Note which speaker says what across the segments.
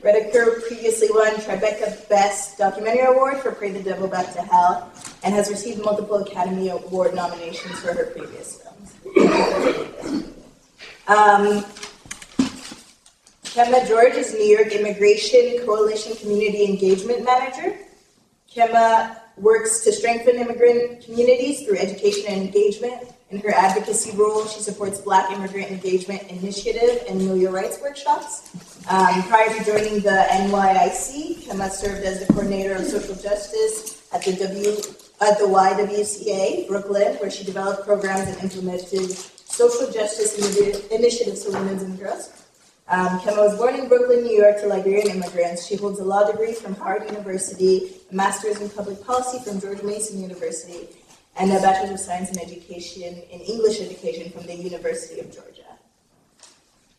Speaker 1: Redeker previously won Tribeca Best Documentary Award for Pray the Devil Back to Hell and has received multiple Academy Award nominations for her previous films. Kemma George is New York Immigration Coalition Community Engagement Manager. Kemma works to strengthen immigrant communities through education and engagement. In her advocacy role, she supports Black Immigrant Engagement Initiative and Know Your Rights workshops. Prior to joining the NYIC, Kemma served as the coordinator of social justice at the YWCA, Brooklyn, where she developed programs and implemented social justice initiatives for women and girls. Kemma was born in Brooklyn, New York, to Liberian immigrants. She holds a law degree from Howard University, a master's in public policy from George Mason University, and a bachelor's of science in education in English education from the University of Georgia.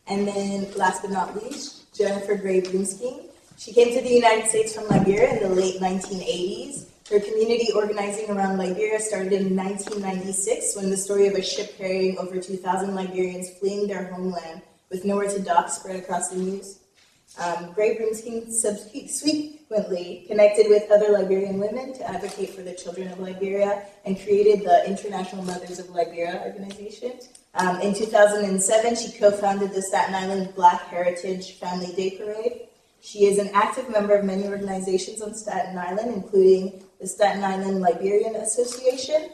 Speaker 1: And then, last but not least, Jennifer Gray Bloomsking. She came to the United States from Liberia in the late 1980s. Her community organizing around Liberia started in 1996 when the story of a ship carrying over 2,000 Liberians fleeing their homeland with nowhere to dock spread across the news. Gray Bloomsking subsequently connected with other Liberian women to advocate for the children of Liberia and created the International Mothers of Liberia organization. In 2007, she co-founded the Staten Island Black Heritage Family Day Parade. She is an active member of many organizations on Staten Island, including the Staten Island Liberian Association,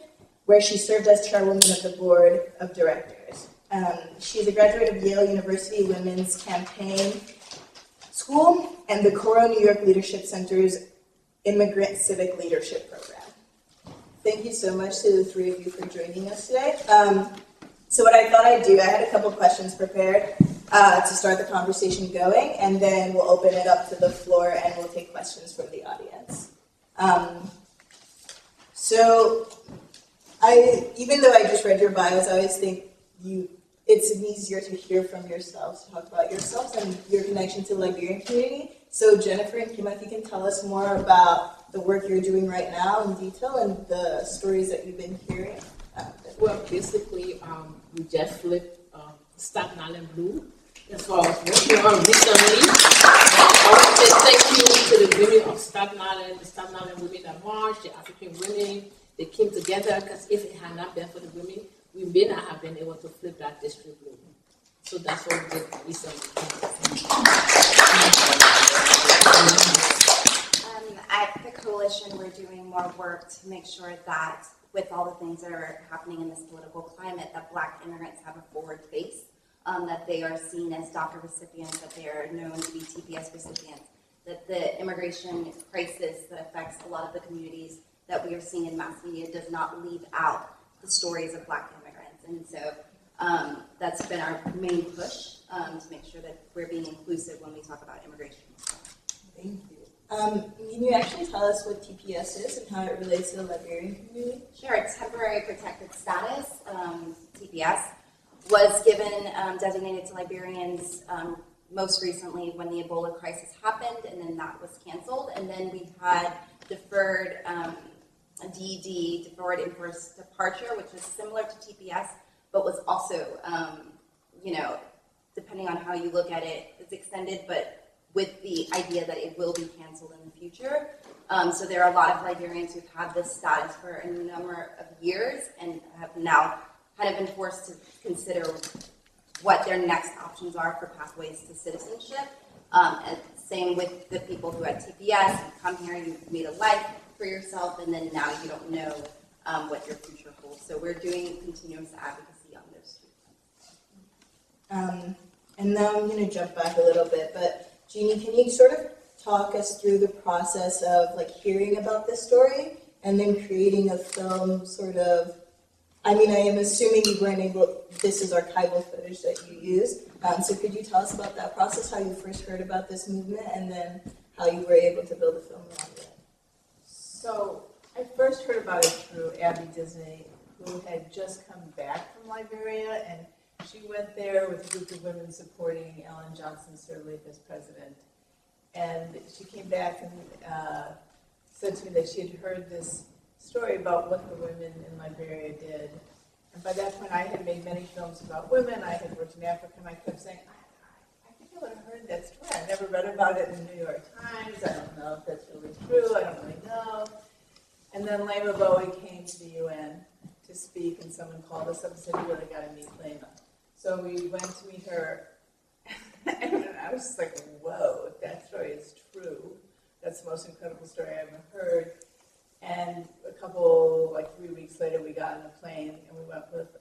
Speaker 1: where she served as chairwoman of the board of directors. She is a graduate of Yale University Women's Campaign School and the Coro New York Leadership Center's Immigrant Civic Leadership Program. Thank you so much to the three of you for joining us today. So what I thought I'd do, I had a couple questions prepared to start the conversation going, and then we'll open it up to the floor and we'll take questions from the audience. Even though I just read your bios, I always think it's easier to hear from yourselves, to talk about yourselves and your connection to the Liberian community. So Jennifer and Kemma, if you can tell us more about the work you're doing right now in detail and the stories that you've been hearing.
Speaker 2: Well, basically, we just flipped Staten Island Blue. That's what I was working on recently. I want to say thank you to the women of Staten Island, the Staten Island women that marched, the African women. They came together because if it had not been for the women, we may not have been able to flip that district blue. So that's what we did recently.
Speaker 3: At the coalition, we're doing more work to make sure that with all the things that are happening in this political climate, that Black immigrants have a forward face, that they are seen as DACA recipients, that they are known to be TPS recipients, that the immigration crisis that affects a lot of the communities that we are seeing in mass media does not leave out the stories of Black immigrants. And so that's been our main push to make sure that we're being inclusive when we talk about immigration.
Speaker 1: Thank you. Can you actually tell us what TPS is and how it relates to the Liberian community?
Speaker 3: Sure. Temporary Protected Status, TPS, was given designated to Liberians most recently when the Ebola crisis happened, and then that was canceled. And then we had deferred DED, Deferred Enforced Departure, which was similar to TPS, but was also, depending on how you look at it, it's extended, but with the idea that it will be canceled in the future. So there are a lot of Liberians who've had this status for a number of years and have now kind of been forced to consider what their next options are for pathways to citizenship. And same with the people who had TPS. You come here, you've made a life for yourself, and then now you don't know what your future holds. So we're doing continuous advocacy on those two fronts.
Speaker 1: And now I'm going to jump back a little bit, but Jeannie, can you sort of talk us through the process of hearing about this story and then creating a film I am assuming you weren't this is archival footage that you use. So could you tell us about that process, how you first heard about this movement, and then how you were able to build a film around it?
Speaker 4: So I first heard about it through Abby Disney, who had just come back from Liberia, and she went there with a group of women supporting Ellen Johnson Sirleaf as president. And she came back and said to me that she had heard this story about what the women in Liberia did. And by that point, I had made many films about women. I had worked in Africa, and I kept saying, I think I would have heard that story. I never read read about it in the New York Times. I don't know if that's really true. I don't really know. And then Lema Bowie came to the UN to speak, and someone called us up and said, "You really got to meet Lema." So we went to meet her, and I was just like, "Whoa! If that story is true, that's the most incredible story I ever heard." And a couple, like 3 weeks later, we got on a plane and we went with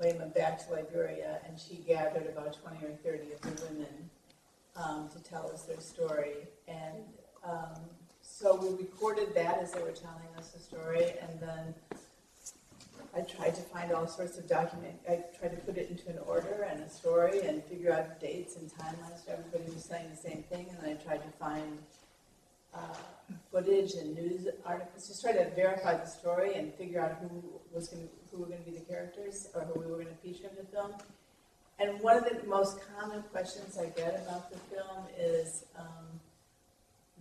Speaker 4: Lema back to Liberia, and she gathered about 20 or 30 of the women to tell us their story. And so we recorded that as they were telling us the story, and then I tried to find all sorts of I tried to put it into an order and a story and figure out dates and timelines so everybody was saying the same thing, and then I tried to find footage and news articles, just try to verify the story and figure out who were going to be the characters or who we were going to feature in the film. And one of the most common questions I get about the film is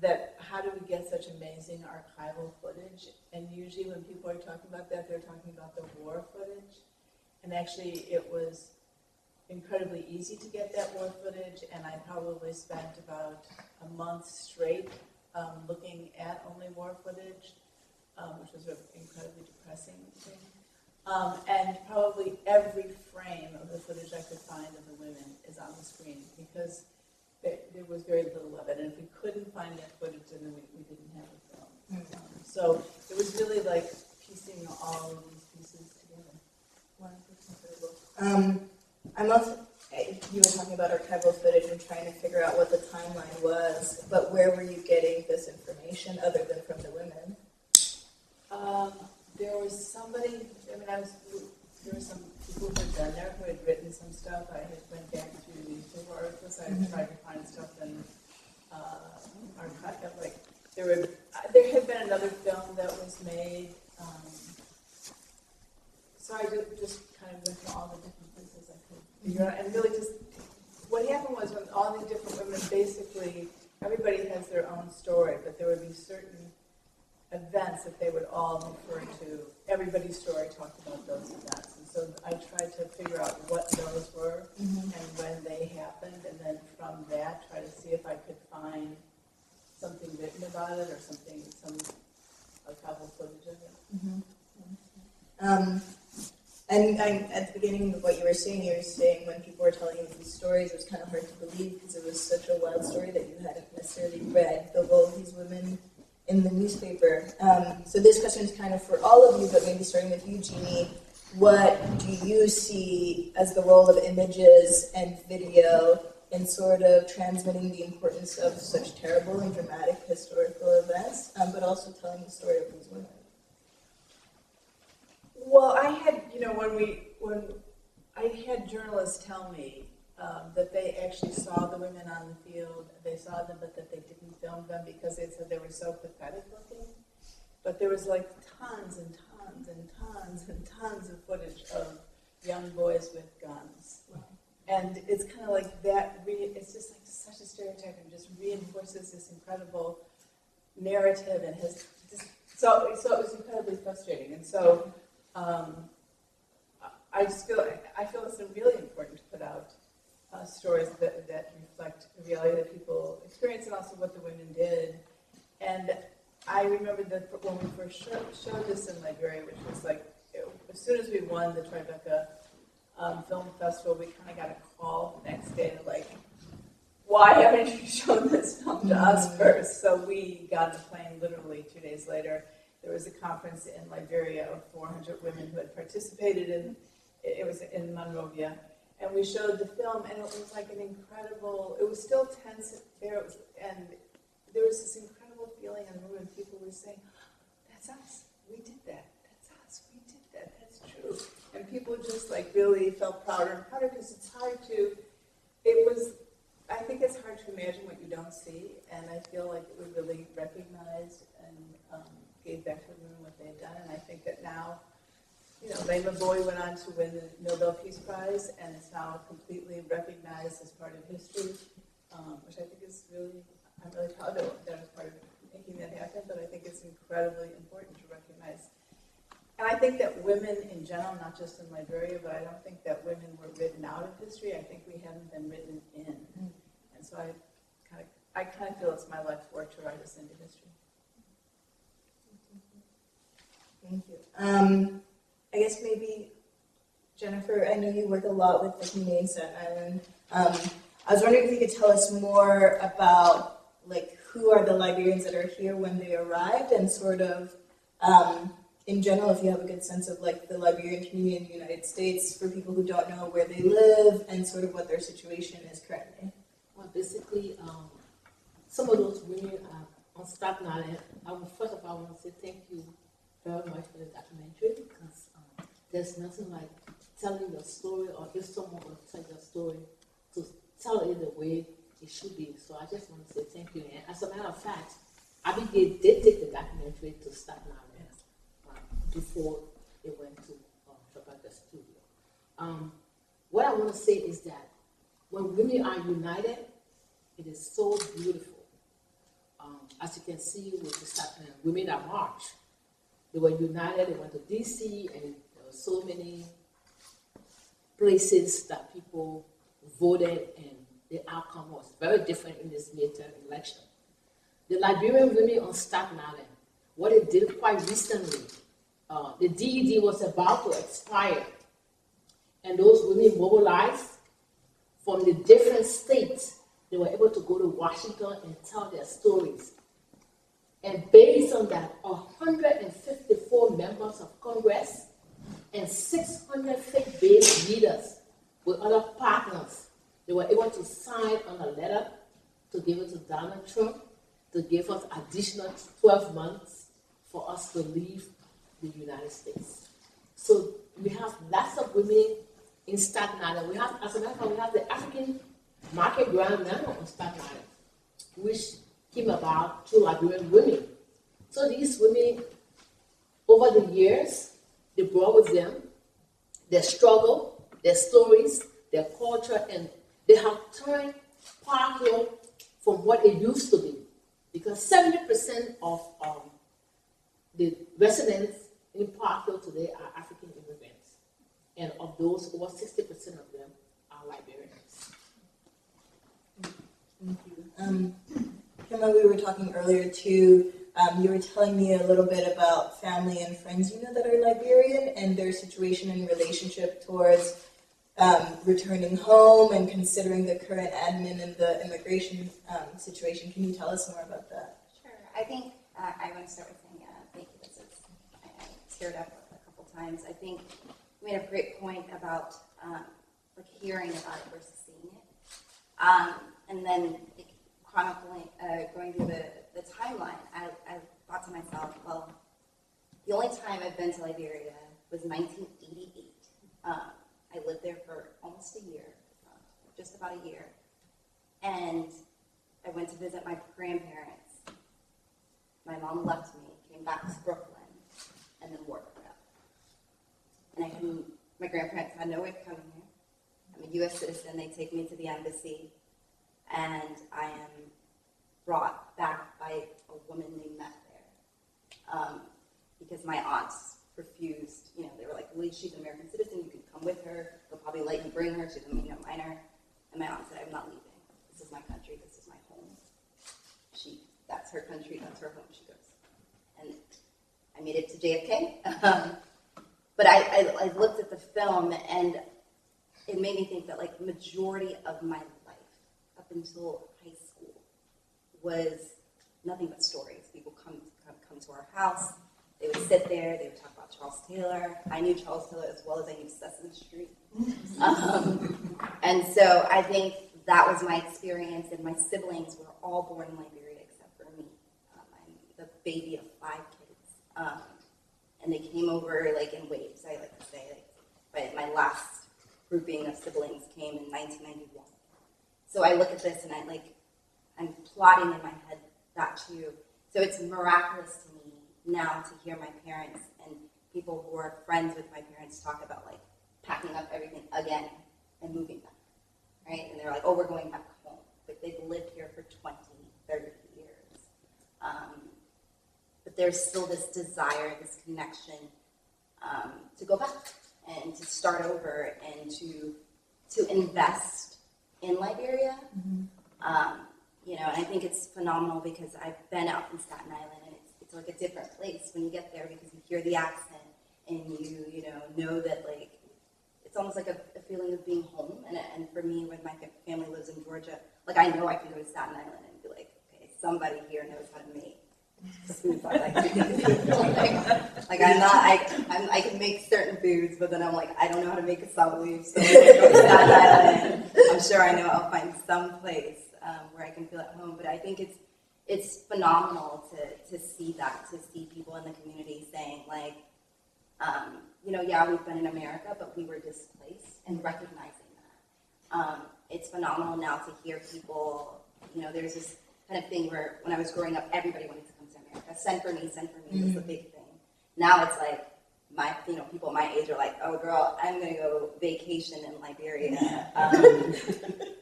Speaker 4: that how do we get such amazing archival footage? And usually when people are talking about that, they're talking about the war footage. And actually it was incredibly easy to get that war footage, and I probably spent about a month straight looking at only war footage, which was an incredibly depressing thing. And probably every frame of the footage I could find of the women is on the screen, because there was very little of it. And if we couldn't find that footage, then we didn't have a film. So it was really like piecing all of these pieces together.
Speaker 1: Wow, that's incredible. I'm also, you were talking about archival footage and trying to figure out what the timeline was, but where were you getting this information other than from the women?
Speaker 4: There was somebody, there were some people who had been there who had written some stuff. I had went back through newspaper articles. I had tried to find stuff in archive, like there had been another film that was made. So I just kind of went to all the different places I could figure out, and really just what happened was when all the different women, basically everybody has their own story, but there would be certain events that they would all refer to. Everybody's story talked about those events, and so I tried to figure out what those were and when they happened, and then from that try to see if I could find something written about it or some archival footage of it.
Speaker 1: And at the beginning of what you were saying when people were telling you these stories, it was kind of hard to believe because it was such a wild story that you hadn't necessarily read the role of these women in the newspaper. So this question is kind of for all of you, but maybe starting with you, Jeannie. What do you see as the role of images and video in sort of transmitting the importance of such terrible and dramatic historical events, but also telling the story of these women?
Speaker 4: Well, I had, when I had journalists tell me that they actually saw the women on the field, they saw them, but that they didn't film them because they said they were so pathetic looking. But there was like tons and tons and tons and tons of footage of young boys with guns. Wow. And it's kind of like that, it's just like such a stereotype and just reinforces this incredible narrative and has just, so it was incredibly frustrating. And so I feel it's really important to put out stories that reflect the reality that people experience and also what the women did. And I remember that when we first showed this in Liberia, which was like, as soon as we won the Tribeca Film Festival, we kind of got a call the next day to like, why haven't you shown this film to us first? So we got on a plane literally 2 days later. There was a conference in Liberia of 400 women who had participated in, it was in Monrovia, and we showed the film, and it was like an incredible, it was still tense there, and there was this incredible feeling in the room, and people were saying, that's us, we did that, that's us, we did that, that's true. And people just like really felt prouder and prouder, because it's hard to, I think it's hard to imagine what you don't see, and I feel like we really recognized and gave back to the women what they had done, and I think that now, Lema Bowie went on to win the Nobel Peace Prize, and it's now completely recognized as part of history, which I think is really, I'm really proud of that as part of making that happen, but I think it's incredibly important to recognize. And I think that women in general, not just in Liberia, but I don't think that women were written out of history. I think we haven't been written in. And so I kind of feel it's my life's work to write us into history.
Speaker 1: Thank you. I guess maybe, Jennifer, I know you work a lot with the community in Staten Island. I was wondering if you could tell us more about, like, who are the Liberians that are here when they arrived, and sort of, in general, if you have a good sense of, like, the Liberian community in the United States for people who don't know where they live and sort of what their situation is currently.
Speaker 2: Well, basically, some of those women on Staten Island, first of all, I want to say thank you very much for the documentary, because there's nothing like telling your story, or if someone will tell your story, to tell it the way it should be. So I just want to say thank you. And as a matter of fact, Abigail did take the documentary to Staten Island before it went to Rebecca's studio. What I want to say is that when women are united, it is so beautiful. As you can see with the Staten Island women that marched, they were united. They went to DC, and there were so many places that people voted, and the outcome was very different in this midterm election. The Liberian women on Staten Island, what they did quite recently, the DED was about to expire, and those women mobilized from the different states. They were able to go to Washington and tell their stories. And based on that, 154 members of Congress and 600 faith-based leaders with other partners, they were able to sign on a letter to give it to Donald Trump to give us additional 12 months for us to leave the United States. So we have lots of women in Staten Island. We have, as a matter of fact, we have the African Market Ground now on Staten Island, which came about through Liberian women. So these women, over the years, they brought with them their struggle, their stories, their culture, and they have turned Park Hill from what it used to be. Because 70% of the residents in Park Hill today are African immigrants. And of those, over 60% of them are Liberians.
Speaker 1: Thank you. Kemma, we were talking earlier too, you were telling me a little bit about family and friends you know that are Liberian and their situation and relationship towards returning home and considering the current admin and the immigration situation. Can you tell us more about that?
Speaker 3: Sure. I think I want to start with saying thank you. I teared up a couple times. I think you made a great point about like hearing about it versus seeing it. And then chronicling, going through the timeline, I thought to myself, well, the only time I've been to Liberia was 1988. I lived there for almost a year, just about a year. And I went to visit my grandparents. My mom left me, came back to Brooklyn, and then war broke out. And my grandparents had no way of coming here. I'm a U.S. citizen. They take me to the embassy, and I am brought back by a woman they met there. Because my aunts refused, they were like, well, she's an American citizen, you can come with her, they'll probably let you bring her, she's a minor. And my aunt said, I'm not leaving. This is my country, this is my home. That's her country, that's her home, she goes. And I made it to JFK. But I looked at the film, and it made me think that, like, majority of my life, up until high school, was nothing but stories. People come to our house, they would sit there, they would talk about Charles Taylor. I knew Charles Taylor as well as I knew Sesame Street. And so I think that was my experience, and my siblings were all born in Liberia except for me. I'm the baby of 5 kids. And they came over like in waves, I like to say. But my last grouping of siblings came in 1991. So I look at this and I'm plotting in my head that too. So it's miraculous to me now to hear my parents and people who are friends with my parents talk about like packing up everything again and moving back, right? And they're like, oh, we're going back home. But they've lived here for 20, 30 years. But there's still this desire, this connection to go back and to start over and to invest in Liberia. and I think it's phenomenal because I've been out in Staten Island, and it's like a different place when you get there because you hear the accent and you know that like it's almost like a feeling of being home. And for me, when my family lives in Georgia, like I know I can go to Staten Island and be like, okay, somebody here knows how to make foods I like to eat. Like I can make certain foods, but then I'm like, I don't know how to make a salad. So when I go to Staten Island, I'm sure I know I'll find some place where I can feel at home. But I think it's phenomenal to see that, to see people in the community saying like, yeah, we've been in America, but we were displaced, and recognizing that. It's phenomenal now to hear people, there's this kind of thing where when I was growing up, everybody wanted to come to America. Send for me was the big thing. Now it's like, people my age are like, oh girl, I'm going to go vacation in Liberia.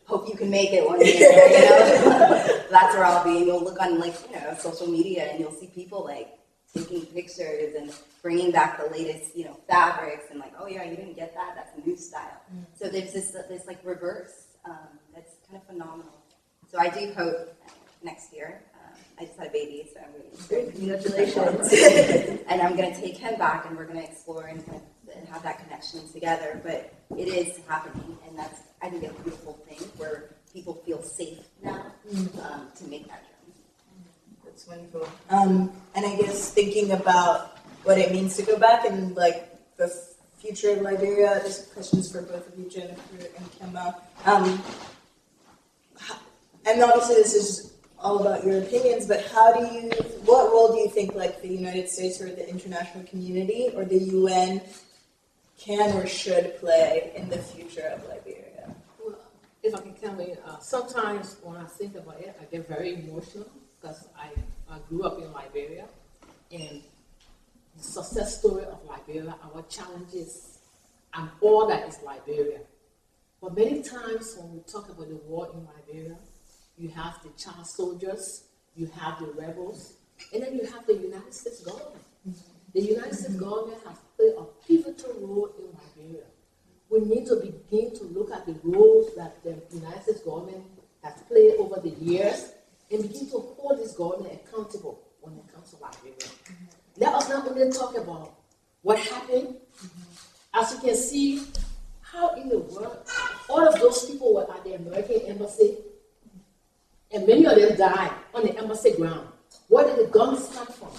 Speaker 3: Hope you can make it one year, That's where I'll be. And you'll look on social media and you'll see people like taking pictures and bringing back the latest, fabrics and like, oh yeah, you didn't get that, that's a new style. So there's this like reverse that's kind of phenomenal. So I do hope next year, I just had a baby, so I'm really
Speaker 1: Congratulations.
Speaker 3: and I'm going to take him back and we're going to explore and kind of have that connection together. But it is happening, and that's, I think, a beautiful thing where people feel safe now to make that journey.
Speaker 1: That's wonderful. And I guess thinking about what it means to go back and like the future of Liberia, there's questions for both of you, Jennifer and Kemma. And obviously this is all about your opinions, but what role do you think like the United States or the international community or the UN can or should play in the future of Liberia?
Speaker 2: Well, if I can come in, sometimes when I think about it, I get very emotional because I grew up in Liberia, and the success story of Liberia, our challenges, and all that is Liberia. But many times when we talk about the war in Liberia, you have the child soldiers, you have the rebels, and then you have the United States government. The United States government has played a pivotal role in Liberia. We need to begin to look at the roles that the United States government has played over the years and begin to hold this government accountable when it comes to Liberia. Let us not only talk about what happened. As you can see, how in the world, all of those people were at the American embassy, and many of them died on the embassy ground. Where did the guns come from?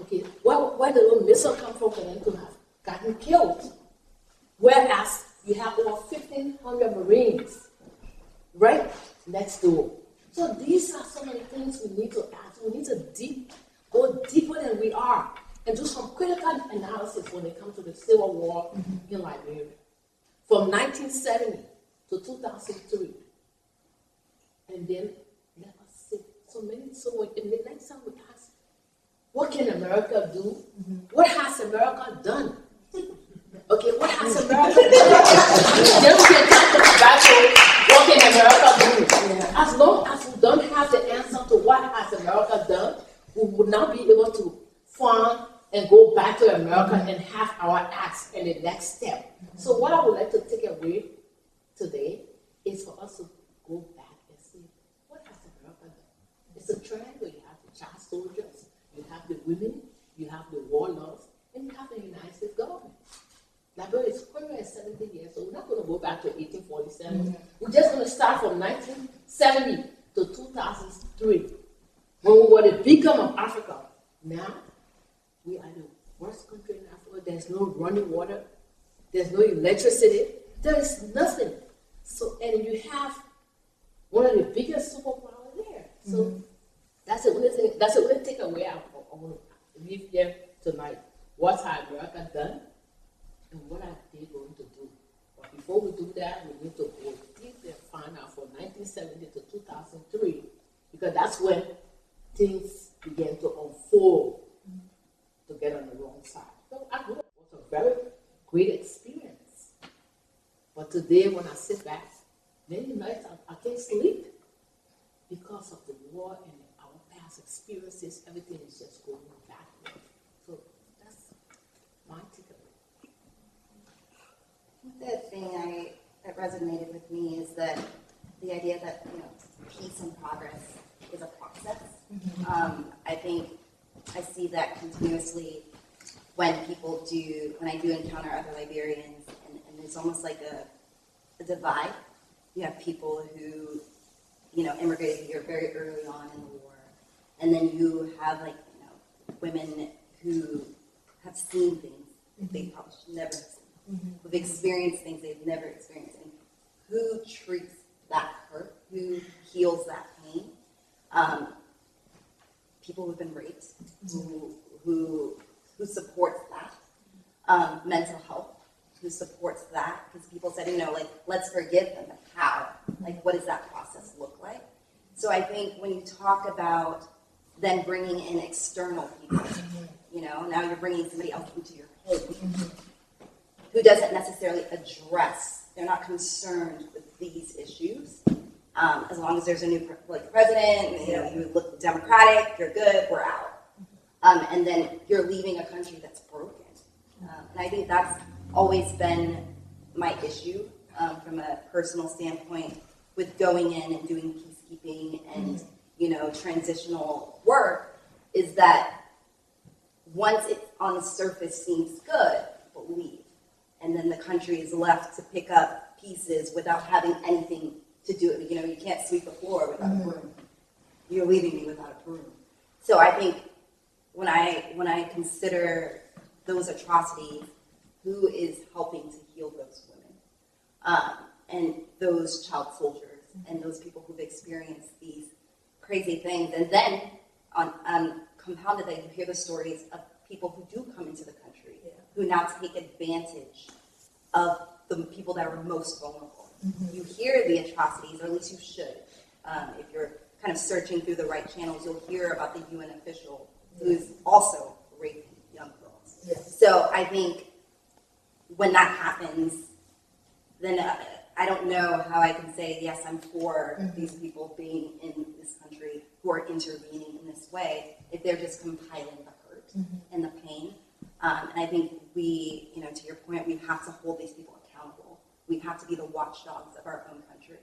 Speaker 2: Okay, where did the little missile come from for them to have gotten killed? Whereas you have over 1,500 Marines right next door. So these are so many things we need to ask. We need to go deeper than we are and do some critical analysis when it comes to the Civil War in Liberia. From 1970 to 2003. And then let us see. So in the next time we ask, what can America do? What has America done? Okay, what has America done? Then we can talk about what can America do? Yeah. As long as we don't have the answer to what has America done, we would not be able to farm and go back to America and have our acts in the next step. So what I would like to take away today is for us to go back and see what has America done. It's a triangle. You have the child soldiers, you have the women, you have the warlords, and you have the United States government. Liberia is 170 years, so we're not going to go back to 1847. We're just going to start from 1970 to 2003, when we were the beacon of Africa. Now, we are the worst country in Africa. There's no running water. There's no electricity. There is nothing. So, and you have one of the biggest superpowers there. So that's the only thing. That's the only takeaway I want to leave here tonight. What has America done, and what are they going to do? But before we do that, we need to go deep and find out from 1970 to 2003, because that's when things began to unfold to get on the wrong side. So I grew up. It was a very great experience. But today, when I sit back, many nights I can't sleep because of the war and our past experiences. Everything is just going backwards. So that's my takeaway.
Speaker 3: The thing that resonated with me is that the idea that peace and progress is a process. I think I see that continuously when I do encounter other Liberians, and there's almost like a divide. You have people who, immigrated here very early on in the war, and then you have women who have seen things they probably should never have seen, who've experienced things they've never experienced, and who treats that hurt, who heals that pain. People who've been raped, who supports that. Mental health, who supports that, because people said, let's forgive them, but how? What does that process look like? So I think when you talk about then bringing in external people, now you're bringing somebody else into your home who doesn't necessarily they're not concerned with these issues. As long as there's a new president, you look democratic, you're good, we're out. And then you're leaving a country that's broken. And I think that's always been my issue from a personal standpoint with going in and doing peacekeeping and transitional work, is that once it on the surface seems good, people leave. And then the country is left to pick up pieces without having anything to do it. You can't sweep the floor without a broom. You're leaving me without a broom. So I think when I consider those atrocities, who is helping to heal those women and those child soldiers and those people who've experienced these crazy things, and then on compounded that you hear the stories of people who do come into the country who now take advantage of the people that are most vulnerable. You hear the atrocities, or at least you should. If you're kind of searching through the right channels, you'll hear about the UN official who's also raping young girls.
Speaker 1: Yes.
Speaker 3: So I think when that happens, then I don't know how I can say, yes, I'm for these people being in this country who are intervening in this way, if they're just compiling the hurt and the pain. And I think we, to your point, we have to hold these people accountable. We have to be the watchdogs of our own country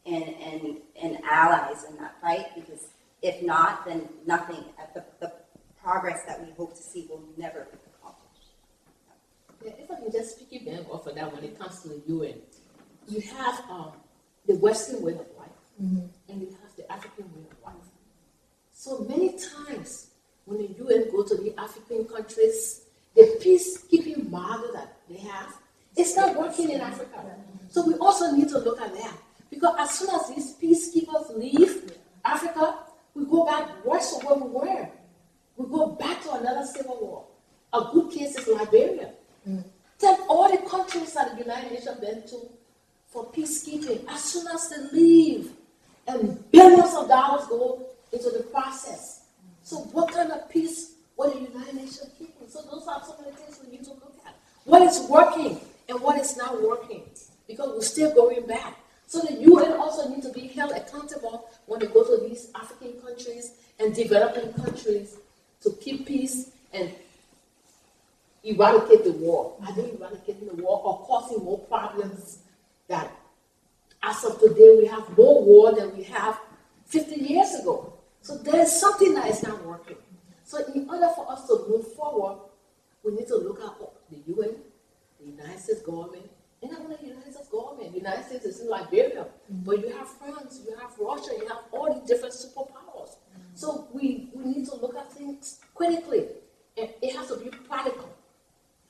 Speaker 3: and allies in that fight, because if not, then nothing, the progress that we hope to see will never be accomplished.
Speaker 2: Yeah, if I can just piggyback off of that, when it comes to the UN, you have the Western way of life, and you have the African way of life. So many times when the UN go to the African countries, the peacekeeping model that they have, it's not working in Africa. So we also need to look at that. Because as soon as these peacekeepers leave Africa, we go back worse than where we were. We go back to another civil war. A good case is Liberia. Take all the countries that the United Nations been to for peacekeeping. As soon as they leave, and billions of dollars go into the process. So what kind of peace were the United Nations keeping? So those are some of the things we need to look at. What is working and what is not working? Because we're still going back. So the UN also needs to be held accountable when they go to these African countries and developing countries to keep peace and eradicate the war. Are they eradicating the war or causing more problems? That as of today we have more war than we have 50 years ago. So there's something that is not working. So in order for us to move forward, we need to look at the UN, the United States government, and not only the United States government. The United States is in Liberia, but you have France, you have Russia, you have all these different superpowers. So we need to look at things critically, and it has to be practical,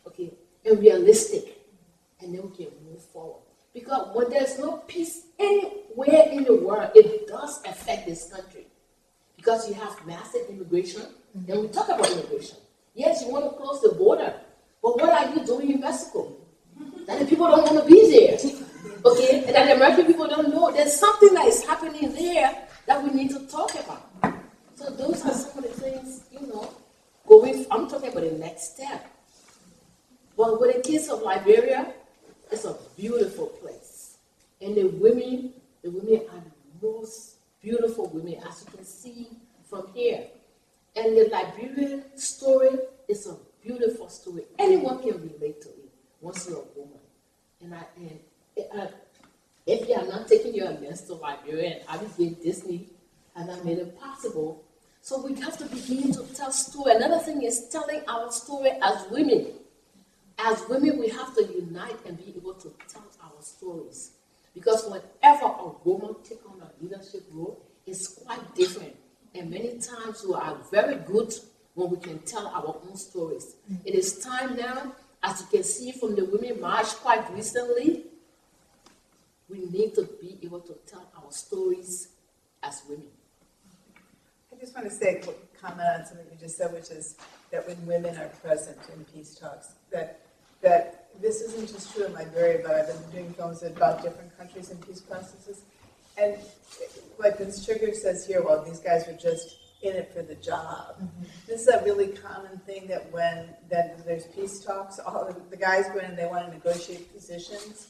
Speaker 2: okay, and realistic, and then we can move forward. Because when there's no peace anywhere in the world, it does affect this country. Because you have massive immigration, and we talk about immigration. Yes, you want to close the border, but what are you doing in Mexico? That the people don't want to be there, okay? And that the American people don't know. There's something that is happening there that we need to talk about. So those are some of the things, I'm talking about the next step. But with the case of Liberia, it's a beautiful place. And the women are the most beautiful women, as you can see from here. And the Liberian story is a beautiful story. Anyone can relate to it once you're a woman. And if you are not taking here against the Liberia, and obviously Disney has not made it possible. So we have to begin to tell story. Another thing is telling our story as women. As women, we have to unite and be able to tell our stories. Because whenever a woman takes on a leadership role, it's quite different. And many times we are very good when we can tell our own stories. It is time now, as you can see from the Women March quite recently, we need to be able to tell our stories as women.
Speaker 4: I just want to say a quick comment on something you just said, which is that when women are present in peace talks, that this isn't just true in Liberia, but I've been doing films about different countries and peace processes. And like Ms. Sugar says here, well, these guys were just in it for the job. Mm-hmm. This is a really common thing that when there's peace talks, all the guys go in and they want to negotiate positions.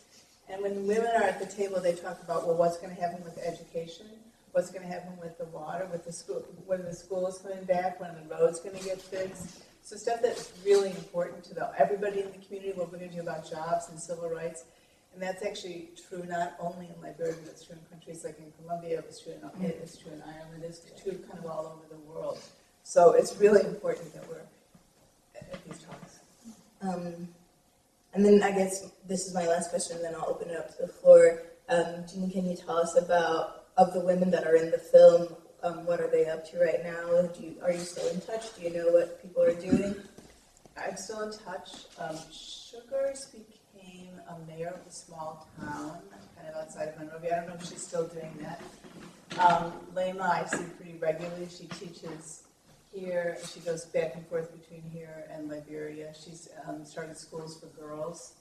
Speaker 4: And when women are at the table, they talk about, well, what's going to happen with education? What's going to happen with the water, with the school, when the school is coming back, when the road's going to get fixed. So stuff that's really important to everybody in the community, what we're going to do about jobs and civil rights. And that's actually true not only in Liberia, but it's true in countries like in Colombia, it's true in Ireland, it's true kind of all over the world. So it's really important that we're at these talks.
Speaker 1: And then I guess this is my last question, and then I'll open it up to the floor. Jeannie, can you tell us about, of the women that are in the film, what are they up to right now? Are you still in touch? Do you know what people are doing?
Speaker 4: I'm still in touch. Sugars became a mayor of a small town, kind of outside of Monrovia. I don't know if she's still doing that. Lema, I see pretty regularly. She teaches here. She goes back and forth between here and Liberia. She's started schools for girls.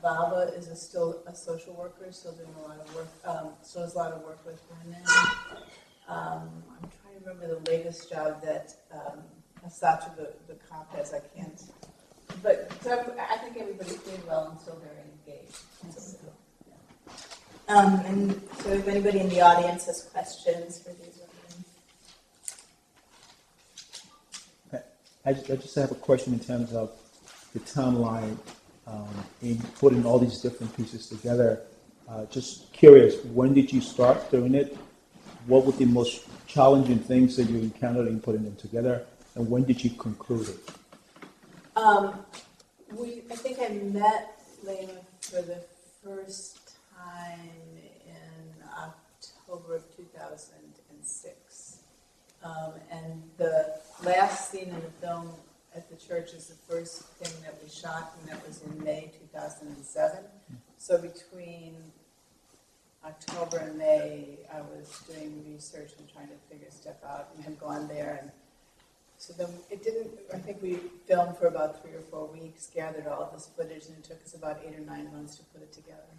Speaker 4: Baba is still a social worker, still doing a lot of work, still does a lot of work with women. I'm trying to remember the latest job that Asatra, the cop, has. I can't. But so I think everybody's doing well and still very engaged.
Speaker 1: And so if anybody in the audience has questions for these women.
Speaker 5: I just have a question in terms of the timeline in putting all these different pieces together. Just curious, when did you start doing it? What were the most challenging things that you encountered in putting them together? And when did you conclude it?
Speaker 4: I think I met Lema for the first time in October of 2006. And the last scene in the film at the church is the first thing that we shot, and that was in May 2007. So between October and May, I was doing research and trying to figure stuff out, and had gone there. And so then it didn't, I think we filmed for about 3 or 4 weeks, gathered all this footage, and it took us about 8 or 9 months to put it together.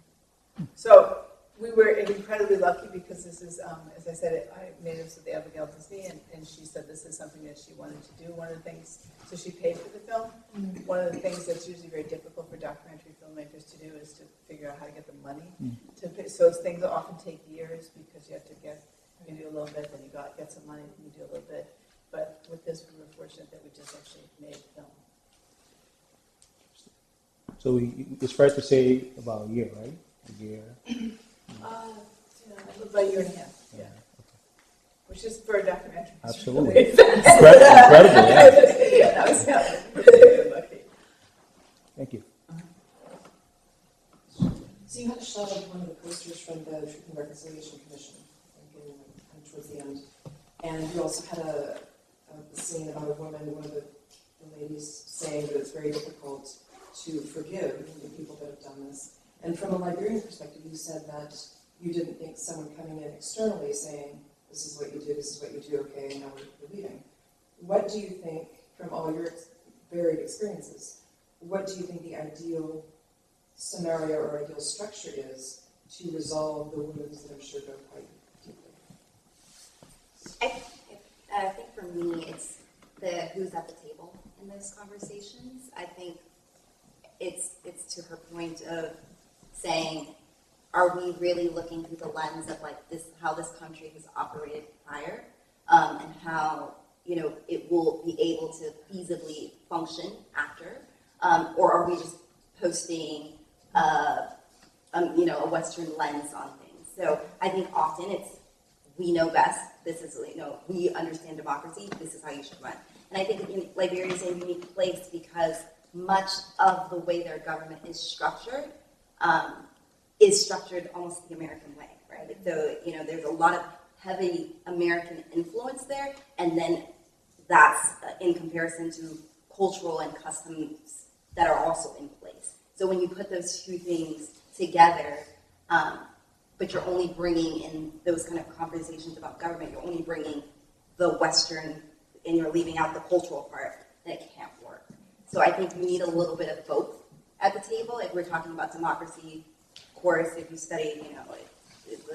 Speaker 4: So we were incredibly lucky because this is, as I said, I made this with Abigail Disney, and she said this is something that she wanted to do. One of the things, so she paid for the film. Mm-hmm. One of the things that's usually very difficult for documentary filmmakers to do is to figure out how to get the money. To pay. So things often take years because you have to you do a little bit, then you get some money, then you do a little bit. But with this, we were fortunate that we just actually made film.
Speaker 5: So it's fair to say about a year, right? A year.
Speaker 4: About a year and a half. Yeah. Okay. Which is for a documentary.
Speaker 5: Absolutely.
Speaker 4: Really
Speaker 5: Incredible, yeah.
Speaker 4: Yeah, that was really lucky.
Speaker 5: Thank you.
Speaker 6: So you had a shot of one of the posters from the Truth and Reconciliation Commission, towards the end, and you also had a scene about a woman, one of the ladies saying that it's very difficult to forgive the people that have done this. And from a Liberian perspective, you said that you didn't think someone coming in externally saying, this is what you do, this is what you do, okay, now we're leaving. What do you think, from all your varied experiences, what do you think the ideal scenario or ideal structure is to resolve the wounds that I'm sure go quite deeply?
Speaker 3: I think for me, it's the who's at the table in those conversations. I think it's to her point of saying, are we really looking through the lens of like this, how this country has operated prior, and how it will be able to feasibly function after, or are we just posting a Western lens on things. So I think often it's, we know best. This is, we understand democracy. This is how you should run. And I think Liberia is a unique place because much of the way their government is structured almost the American way, right? So, there's a lot of heavy American influence there, and then that's in comparison to cultural and customs that are also in place. So when you put those two things together, but you're only bringing in those kind of conversations about government, you're only bringing the Western, and you're leaving out the cultural part, then it can't work. So I think you need a little bit of both at the table. If we're talking about democracy, of course, if you study,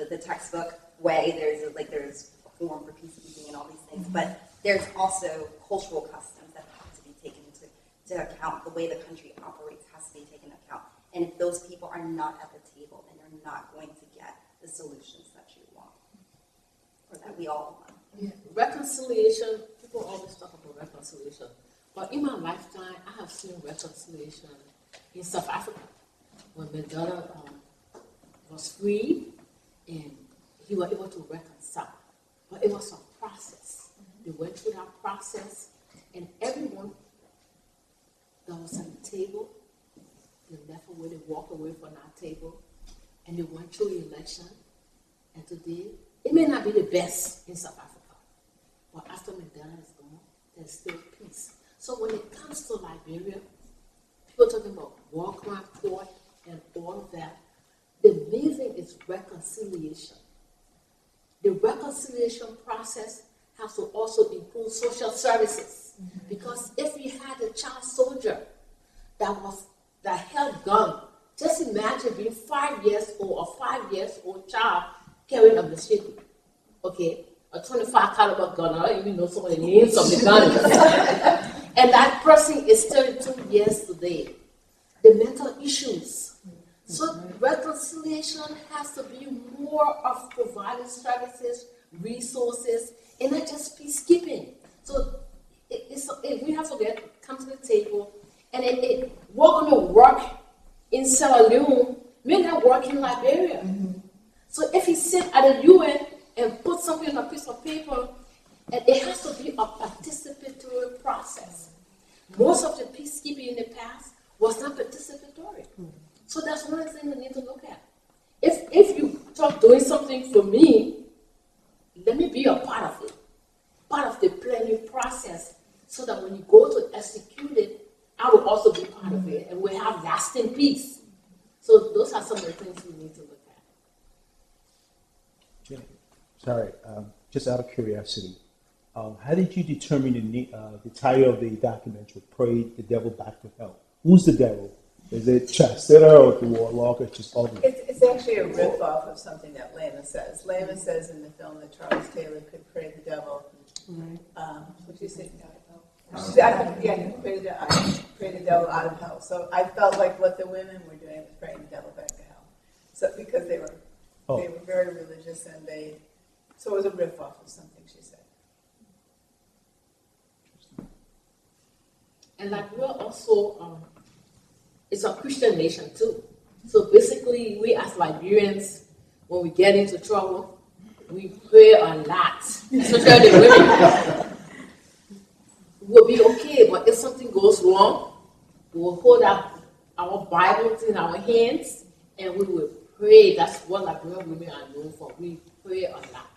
Speaker 3: the textbook way, there's a form for peacekeeping and all these things, but there's also cultural customs that have to be taken into account. The way the country operates has to be taken into account. And if those people are not at the table, then you're not going to get the solutions that you want, or that we all want.
Speaker 2: Yeah. Reconciliation, people always talk about reconciliation. But in my lifetime, I have seen reconciliation in South Africa. When Mandela was free and he was able to reconcile. But it was a process. They went through that process, and everyone that was at the table, they left away, they walked away from that table, and they went through election. And today, it may not be the best in South Africa, but after Mandela is gone, there's still peace. So when it comes to Liberia, people talking about war crime court and all of that, the main thing is reconciliation. The reconciliation process has to also include social services. Because if we had a child soldier that held gun, just imagine being 5 years old, a 5 years old child carrying a machete, okay, a 25 caliber gun. I don't even know some of the names of the guns. And that person is 32 years today. The mental issues. So reconciliation has to be more of providing services, resources, and not just peacekeeping. So we have to come to the table, and we're going to work in Sierra Leone, may not work in Liberia. So if he sit at the UN and put something on a piece of paper, and it has to be a participatory process. Most of the peacekeeping in the past was not participatory. So that's one of the things we need to look at. If you start doing something for me, let me be a part of it, part of the planning process, so that when you go to execute it, I will also be part of it, and we have lasting peace. So those are some of the things we need to look at.
Speaker 5: Okay. Sorry, just out of curiosity, how did you determine the title of the documentary, Pray the Devil Back to Hell? Who's the devil? Is it Chastita or the warlock or just all of it?
Speaker 4: It's actually a riff-off of something that Lema says. Lema says in the film that Charles Taylor could pray the devil. What you say? She said, he could pray the devil out of hell. So I felt like what the women were doing was praying the devil back to hell. So because they were very religious, and so it was a riff-off of something she said.
Speaker 2: And like we're also, it's a Christian nation too. So basically, we as Liberians, when we get into trouble, we pray a lot, especially the women. We'll be okay, but if something goes wrong, we will hold up our Bibles in our hands and we will pray. That's what Liberian women are known for. We pray a lot.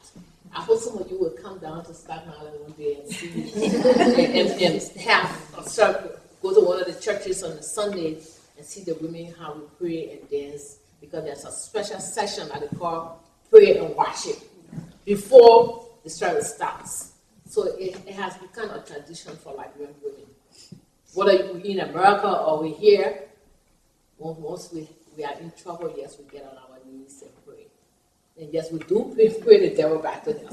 Speaker 2: I hope some of you will come down to Staten Island one day and see and have a circle. Go to one of the churches on the Sunday and see the women how we pray and dance, because there's a special session that they call prayer and worship before the service starts. So it has become a tradition for Liberian women. Whether we're in America or we're here, once we are in trouble, yes, we get on our knees and pray. And yes, we do pray the devil back to them.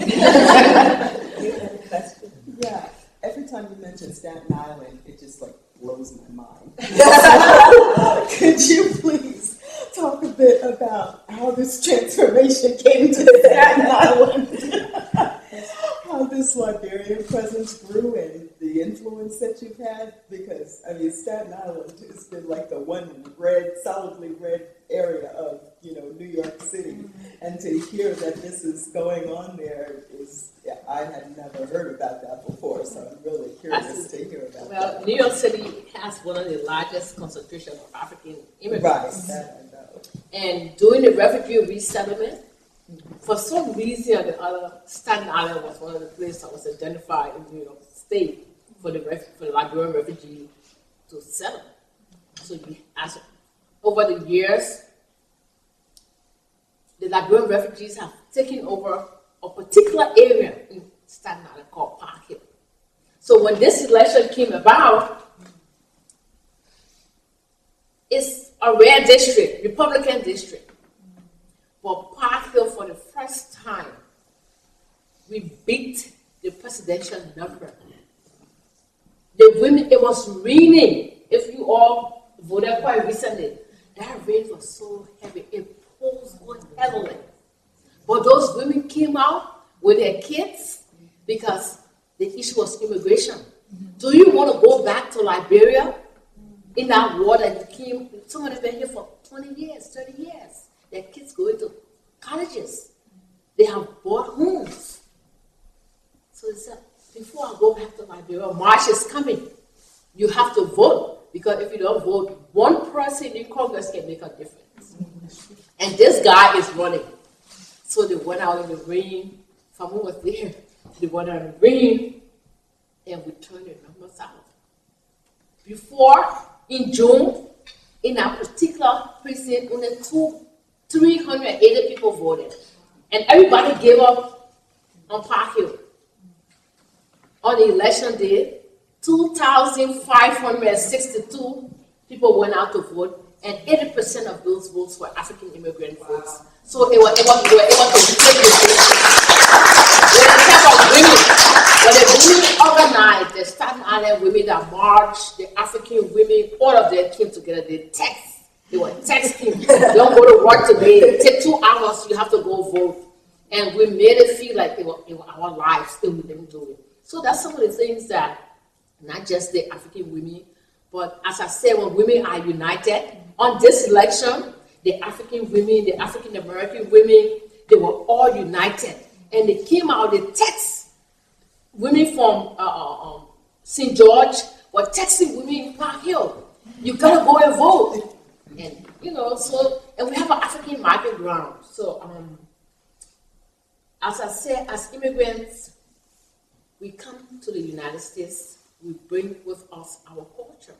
Speaker 7: Yeah, every time you mention Staten Island, it just blows my mind. Could you please talk a bit about how this transformation came to Staten Island? How this Liberian presence grew and the influence influence that you've had? Because, I mean, Staten Island has been like the one solidly red area of, New York City. And to hear that this is going on there I had never heard about that before, so I'm really curious to hear about that.
Speaker 2: Well, New York City has one of the largest concentrations of African immigrants.
Speaker 7: Right, that I know.
Speaker 2: And during the refugee resettlement, for some reason or the other, Staten Island was one of the places that was identified in New York State for the Liberian refugee to settle. So over the years, the Liberian refugees have taken over a particular area in Staten Island called Park Hill. So when this election came about, it's a red district, Republican district. But Park Hill, for the first time, we beat the presidential number. The women, it was raining. If you all voted quite recently, that rain was so heavy, it poured so heavily. But those women came out with their kids because the issue was immigration. Do you want to go back to Liberia in that war that you came? Some of them been here for 20 years, 30 years. Their kids go into colleges. They have bought homes. So they said, before I go back to Liberia, March is coming. You have to vote, because if you don't vote, one person in Congress can make a difference. And this guy is running. So they went out in the rain. Famu was there. They went out in the rain, and we turned the numbers out. Before, in June, in that particular precinct, only 380 people voted. And everybody gave up on Park Hill. On the election day, 2,562 people went out to vote, and 80% of those votes were African immigrant votes. So it was a big when the women organized, the Staten Island women that marched, the African women, all of them came together. They were texting. Don't go to work today. Take 2 hours. You have to go vote. And we made it feel like it was our lives, and we didn't do it. So that's some of the things that, not just the African women, but as I said, when women are united on this election, the African women, the African American women, they were all united. And they came out, they text women from St. George were texting women in Park Hill. You gotta go and vote. And and we have an African market ground. So as I said, as immigrants, we come to the United States, we bring with us our culture.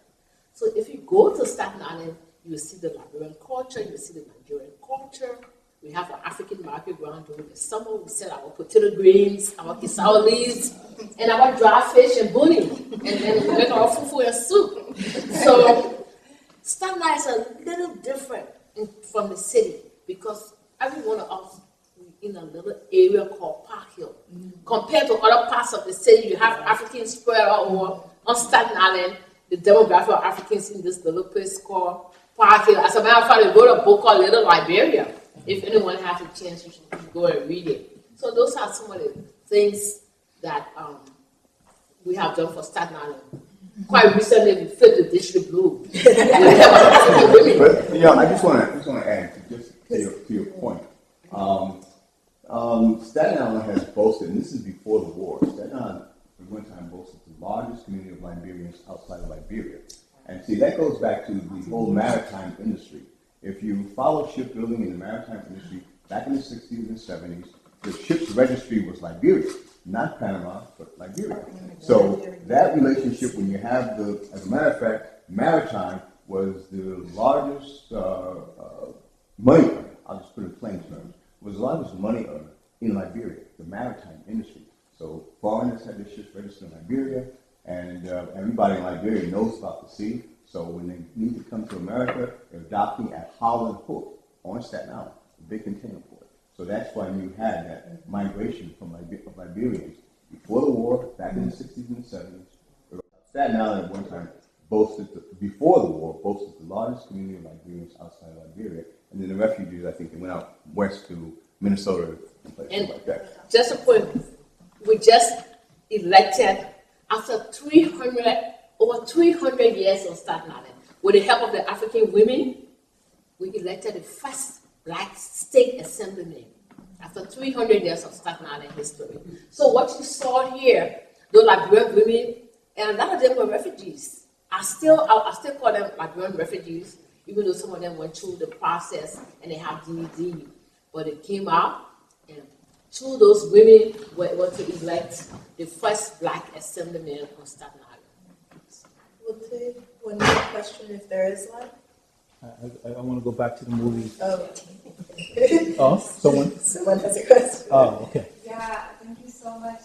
Speaker 2: So if you go to Staten Island, you will see the Liberian culture, you will see the Nigerian culture. We have our African market ground during the summer. We sell our potato greens, our cassava leaves, and our dry fish and boni. And then we make our fufu and soup. So Staten Island is a little different from the city, because every one of us in a little area called Park Hill. Compared to other parts of the city, you have Africans spread all over. On Staten Island, the demographic of Africans in this little place called Park Hill. As a matter of fact, they wrote a book called Little Liberia. If anyone has a chance, you should go and read it. So those are some of the things that we have done for Staten Island. Quite recently, we flipped the district blue.
Speaker 8: But I just want to add to your point. Staten Island has boasted, and this is before the war, Staten Island at one time boasted the largest community of Liberians outside of Liberia. And see, that goes back to the whole maritime industry. If you follow shipbuilding in the maritime industry, back in the 60s and 70s, the ship's registry was Liberia, not Panama, but Liberia. So that relationship, when you have as a matter of fact, maritime was the largest money earner, I'll just put it in plain terms, was the largest money earner in Liberia, the maritime industry. So foreigners had their ships registered in Liberia, and everybody in Liberia knows about the sea. So when they need to come to America, they're docking at Holland Port on Staten Island, a big container port. So that's why you had that migration from Liberians before the war, back in the 60s and the 70s. Staten Island at one time before the war, boasted the largest community of Liberians outside of Liberia. And then the refugees, I think, they went out west to Minnesota and places like that.
Speaker 2: Just a point, we just elected After over 300 years on Staten Island, with the help of the African women, we elected the first black state assemblyman after 300 years of Staten Island history. So what you saw here, those Liberian women, and a lot of them were refugees. I still call them Liberian refugees, even though some of them went through the process and they have DED. But it came out, and two of those women were able to elect the first black assemblyman on Staten Island.
Speaker 1: We'll take one more question if there is one.
Speaker 5: I want to go back to the movie.
Speaker 1: Oh,
Speaker 5: Oh, someone?
Speaker 1: someone has a question.
Speaker 5: Oh, okay.
Speaker 9: Yeah, thank you so much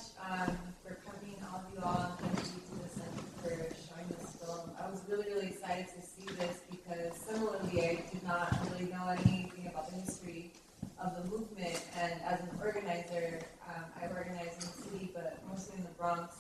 Speaker 9: for coming, all of you all, and thank you to the Center for showing this film. I was really, really excited to see this because similarly, I did not really know anything about the history of the movement, and as an organizer, I've organized in the city, but mostly in the Bronx,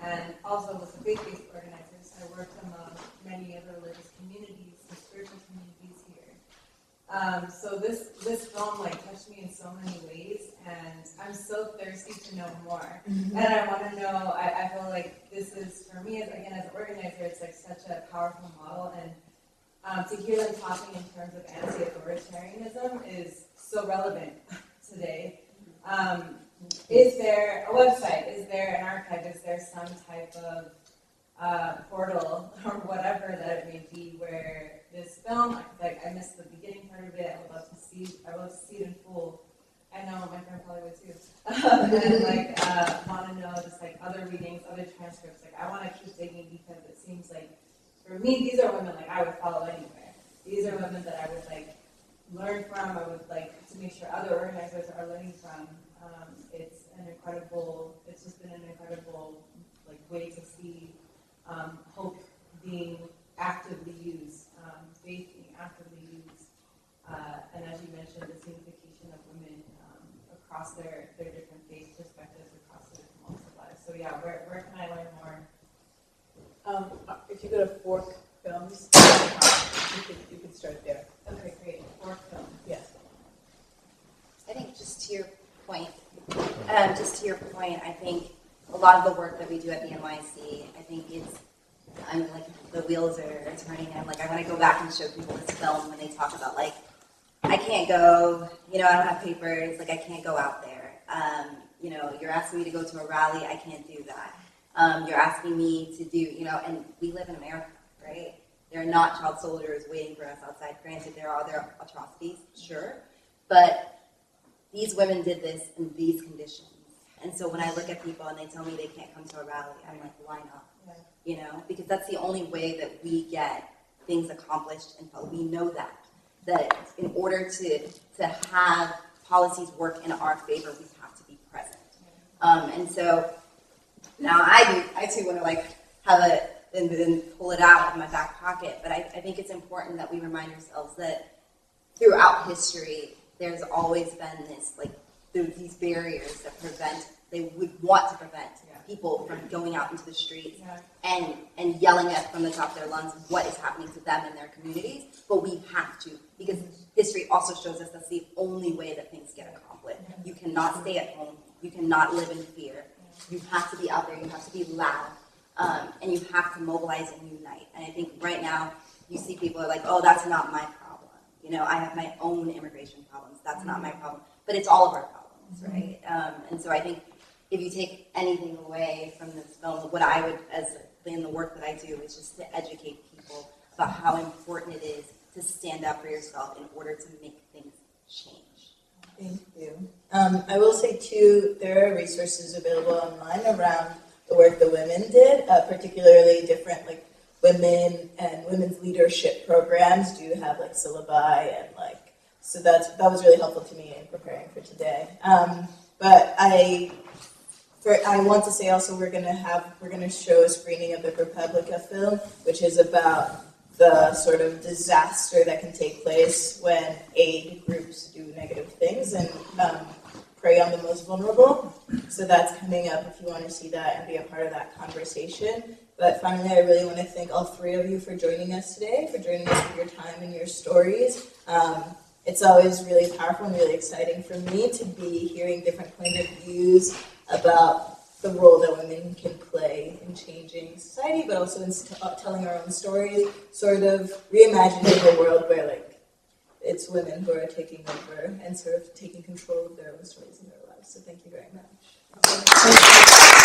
Speaker 9: and also was a faith-based organizer, so I worked among many other religious communities and spiritual communities here. So this film like touched me in so many ways, and I'm so thirsty to know more. And I want to know. I feel like this is for me as an organizer. It's like such a powerful model, and to hear them talking in terms of anti-authoritarianism is so relevant today. Is there a website? Is there an archive? Is there some type of portal or whatever that it may be where this film, like I missed the beginning part of it, I would love to see it in full. I know my friend probably would too. And like want to know just like other readings, other transcripts. Like I want to keep digging because it seems like for me these are women like I would follow anywhere. These are women that I would like learn from. I would like to make sure other organizers are learning from. It's just been an incredible like way to see hope being actively used, faith being actively used, and as you mentioned, the signification of women across their different faith perspectives, across their different walks of life. So yeah, where can I learn more?
Speaker 4: If you go to Fork Films, you can start there.
Speaker 9: Okay, great. Fork Films.
Speaker 4: Yes.
Speaker 3: I think just to your point, I think a lot of the work that we do at the NYC, I think I'm like, the wheels are turning. I'm like, I want to go back and show people this film when they talk about like, I can't go, I don't have papers, like I can't go out there. You're asking me to go to a rally, I can't do that. You're asking me to do, and we live in America, right? There are not child soldiers waiting for us outside. Granted, there are other atrocities, sure, but these women did this in these conditions. And so when I look at people and they tell me they can't come to a rally, I'm like, why not? Because that's the only way that we get things accomplished. And we know that in order to have policies work in our favor, we have to be present. And so now I too want to like have it and pull it out of my back pocket. But I think it's important that we remind ourselves that throughout history, there's always been this like these barriers that they would want to prevent people from going out into the streets and yelling at from the top of their lungs what is happening to them in their communities. But we have to, because history also shows us that's the only way that things get accomplished. You cannot stay at home. You cannot live in fear. You have to be out there. You have to be loud. And you have to mobilize and unite. And I think right now you see people are like, oh, that's not my problem. I have my own immigration problems. That's not my problem. But it's all of our problems, right? And so I think if you take anything away from this film, what I would, as in the work that I do, is just to educate people about how important it is to stand up for yourself in order to make things change.
Speaker 1: Thank you. I will say too, there are resources available online around the work the women did, particularly different like women and women's leadership programs do have like syllabi and like, so that was really helpful to me in preparing for today. But I want to say also we're gonna show a screening of the Republica film, which is about the sort of disaster that can take place when aid groups do negative things and prey on the most vulnerable. So that's coming up if you want to see that and be a part of that conversation. But finally, I really want to thank all three of you for joining us today, for joining us with your time and your stories. It's always really powerful and really exciting for me to be hearing different point of views about the role that women can play in changing society, but also in telling our own stories, sort of reimagining a world where like it's women who are taking over and sort of taking control of their own stories in their lives. So thank you very much.